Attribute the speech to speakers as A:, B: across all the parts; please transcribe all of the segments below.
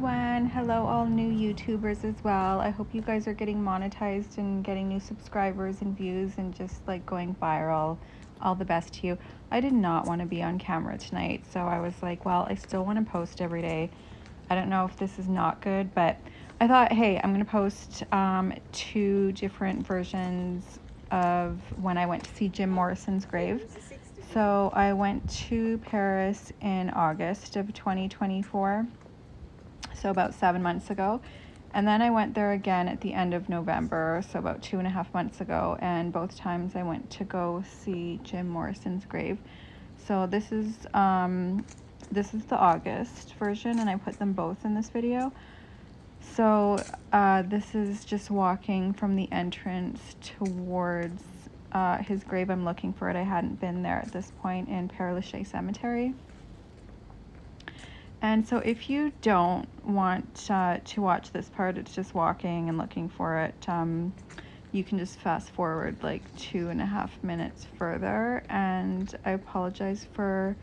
A: everyone. Hello, all new YouTubers as well. I hope you guys are getting monetized and getting new subscribers and views and just like going viral. All the best to you. I did not want to be on camera tonight, so I was like, well, I still want to post every day. I don't know if this is not good, but I thought, hey, I'm going to post 2 different versions of when I went to see Jim Morrison's grave. So I went to Paris in August of 2024, so about 7 months ago. And then I went there again at the end of November, so about 2.5 months ago. And both times I went to go see Jim Morrison's grave. So this is the August version, and I put them both in this video. So this is just walking from the entrance towards his grave. I'm looking for it. I hadn't been there at this point in Père Lachaise Cemetery. And so if you don't want to watch this part, it's just walking and looking for it, you can just fast forward like 2.5 minutes further. And I apologize for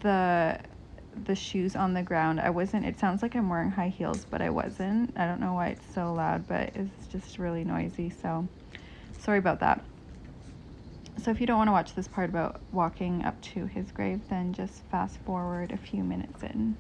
A: the shoes on the ground. It sounds like I'm wearing high heels, but I wasn't. I don't know why it's so loud, but it's just really noisy, so sorry about that. So if you don't want to watch this part about walking up to his grave, then just fast forward a few minutes in.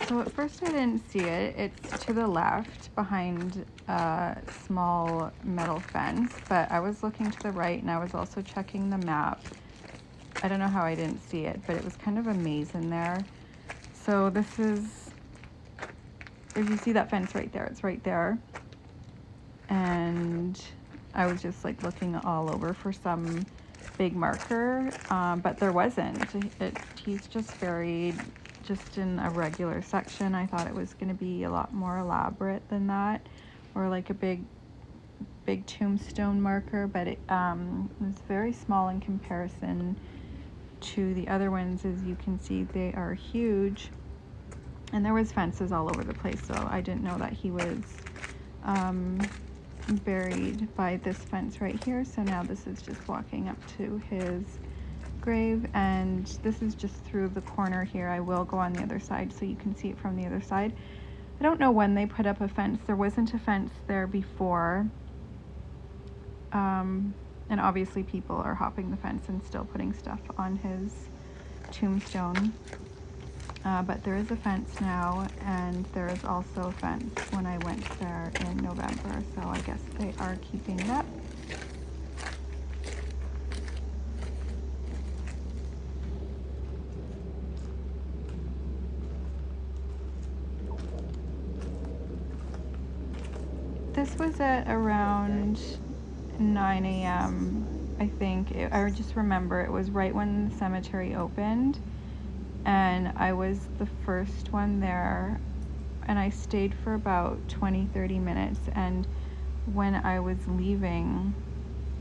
A: So at first I didn't see it. It's to the left behind a small metal fence, but I was looking to the right and I was also checking the map. I don't know how I didn't see it, but it was kind of a maze in there. So this is, if you see that fence right there, it's right there. And I was just like looking all over for some big marker, but there wasn't. He's just buried just in a regular section. I thought it was going to be a lot more elaborate than that, or like a big tombstone marker, but it was very small in comparison to the other ones. As you can see, they are huge, and there was fences all over the place, so I didn't know that he was buried by this fence right here. So now this is just walking up to his grave, and this is just through the corner here. I will go on the other side so you can see it from the other side. I don't know when they put up a fence. There wasn't a fence there before, and obviously people are hopping the fence and still putting stuff on his tombstone, but there is a fence now, and there is also a fence when I went there in November, so I guess they are keeping it up. This was at around 9 a.m. I think. I just remember it was right when the cemetery opened, and I was the first one there, and I stayed for about 20-30 minutes, and when I was leaving,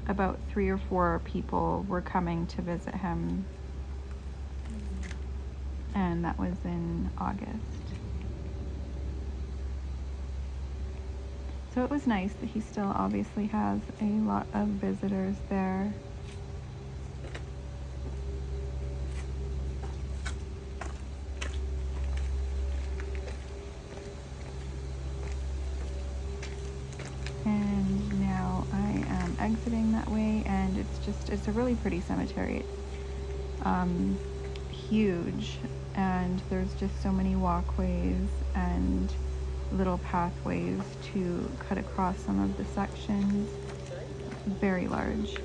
A: about 3 or 4 people were coming to visit him, and that was in August. So it was nice that he still obviously has a lot of visitors there. And now I am exiting that way, and it's a really pretty cemetery. It's huge, and there's just so many walkways and little pathways to cut across some of the sections. Very large.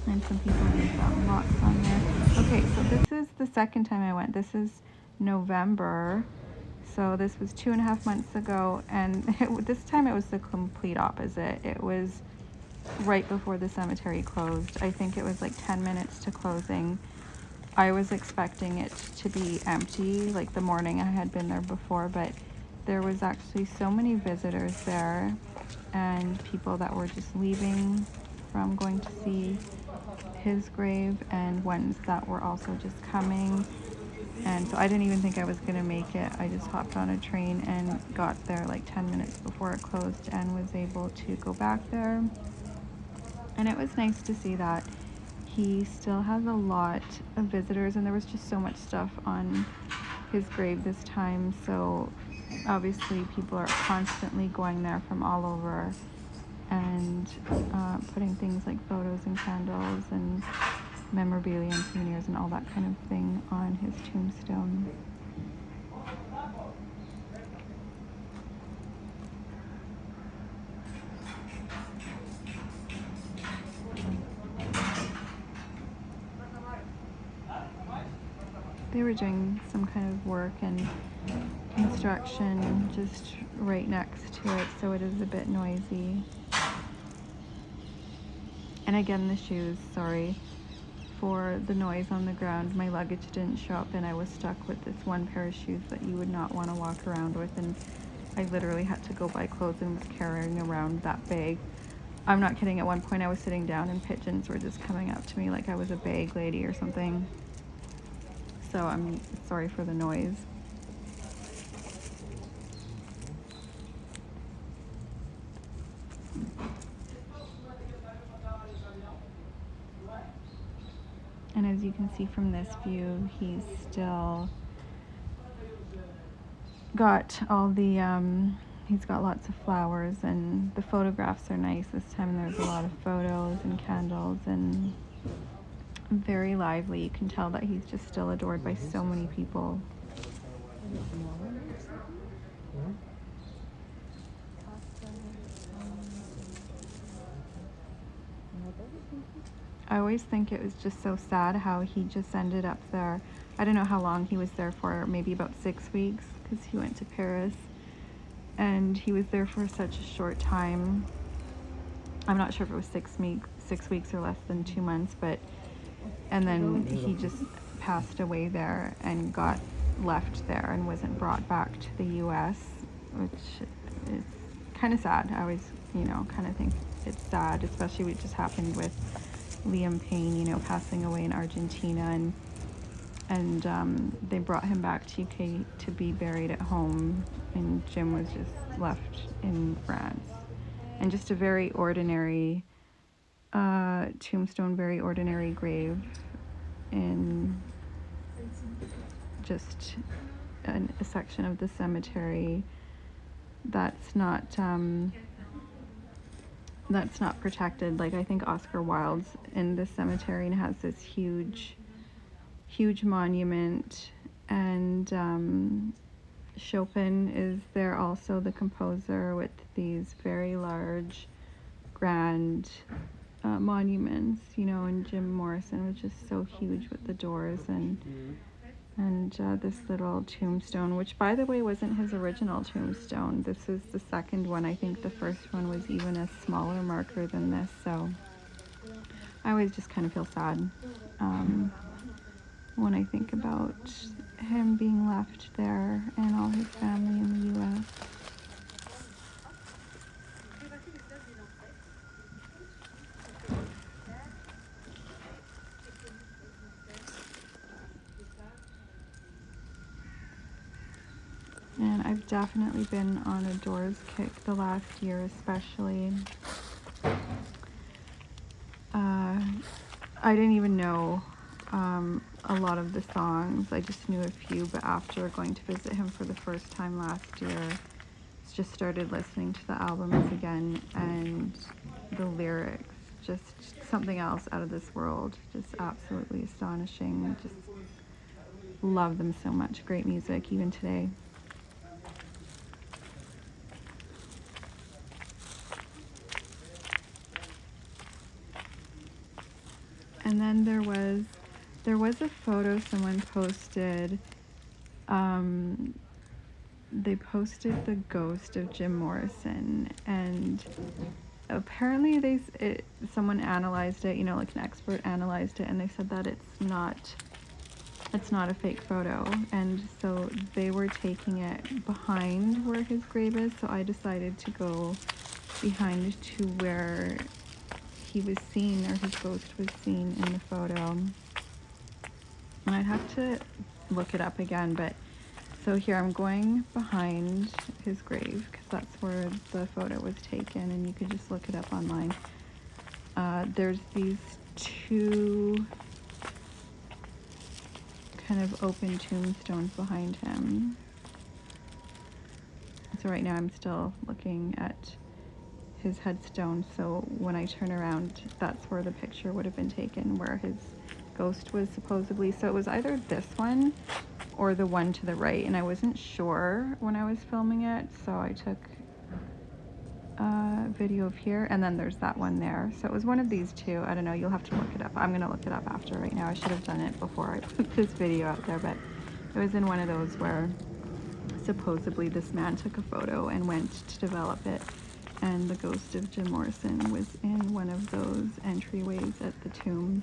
A: And some people leave lots on there. Okay, so this is the second time I went. This is November. So this was 2.5 months ago, and this time it was the complete opposite. It was right before the cemetery closed. I think it was like 10 minutes to closing. I was expecting it to be empty, like the morning I had been there before, but there was actually so many visitors there and people that were just leaving from going to see his grave, and ones that were also just coming. And so I didn't even think I was going to make it. I just hopped on a train and got there like 10 minutes before it closed and was able to go back there. And it was nice to see that he still has a lot of visitors, and there was just so much stuff on his grave this time. So obviously people are constantly going there from all over and putting things like photos and candles and memorabilia and souvenirs and all that kind of thing on his tombstone. They were doing some kind of work and construction just right next to it, so it is a bit noisy. And again, the shoes, sorry for the noise on the ground. My luggage didn't show up, and I was stuck with this one pair of shoes that you would not want to walk around with, and I literally had to go buy clothes and was carrying around that bag. I'm not kidding, at one point I was sitting down and pigeons were just coming up to me like I was a bag lady or something. So I'm sorry for the noise. And as you can see from this view, he's still got all the, he's got lots of flowers, and the photographs are nice this time. There's a lot of photos and candles and very lively. You can tell that he's just still adored by so many people. I always think it was just so sad how he just ended up there. I don't know how long he was there for, maybe about 6 weeks, because he went to Paris, and he was there for such a short time. I'm not sure if it was 6 weeks or less than 2 months, but and then he just passed away there and got left there and wasn't brought back to the US, which is kind of sad. I always, kind of think it's sad, especially what just happened with Liam Payne, passing away in Argentina, and they brought him back to UK to be buried at home, and Jim was just left in France. And just a very ordinary tombstone, very ordinary grave in just a section of the cemetery that's not protected. Like, I think Oscar Wilde's in this cemetery and has this huge monument, and Chopin is there also, the composer, with these very large, grand monuments, and Jim Morrison, which is so huge with the doors, and this little tombstone, which, by the way, wasn't his original tombstone. This is the second one. I think the first one was even a smaller marker than this, so I always just kind of feel sad when I think about him being left there and all his family in the US. I've definitely been on a Doors kick the last year especially. I didn't even know a lot of the songs. I just knew a few, but after going to visit him for the first time last year, just started listening to the albums again, and the lyrics, just something else out of this world, just absolutely astonishing. Just love them so much. Great music even today. And then there was a photo someone posted. They posted the ghost of Jim Morrison, and apparently someone analyzed it, like an expert analyzed it, and they said that it's not a fake photo. And so they were taking it behind where his grave is, so I decided to go behind to where he was seen, or his ghost was seen in the photo. And I'd have to look it up again, but so here I'm going behind his grave because that's where the photo was taken, and you can just look it up online. There's these two kind of open tombstones behind him. So right now I'm still looking at his headstone, so when I turn around, that's where the picture would have been taken, where his ghost was supposedly. So it was either this one or the one to the right, and I wasn't sure when I was filming it, so I took a video of here, and then there's that one there. So it was one of these two. I don't know, you'll have to look it up. I'm gonna look it up after. Right now I should have done it before I put this video out there, but it was in one of those where supposedly this man took a photo and went to develop it, and the ghost of Jim Morrison was in one of those entryways at the tomb.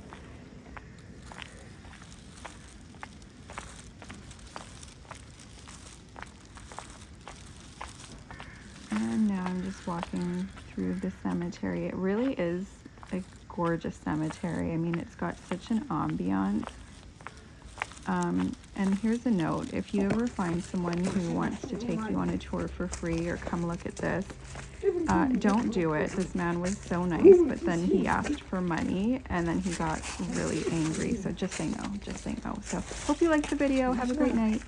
A: And now I'm just walking through the cemetery. It really is a gorgeous cemetery. I mean, it's got such an ambiance. And here's a note: if you ever find someone who wants to take you on a tour for free or come look at this, don't do it. This man was so nice, but then he asked for money, and then he got really angry. So just say no, just say no. So hope you liked the video. Have a great night.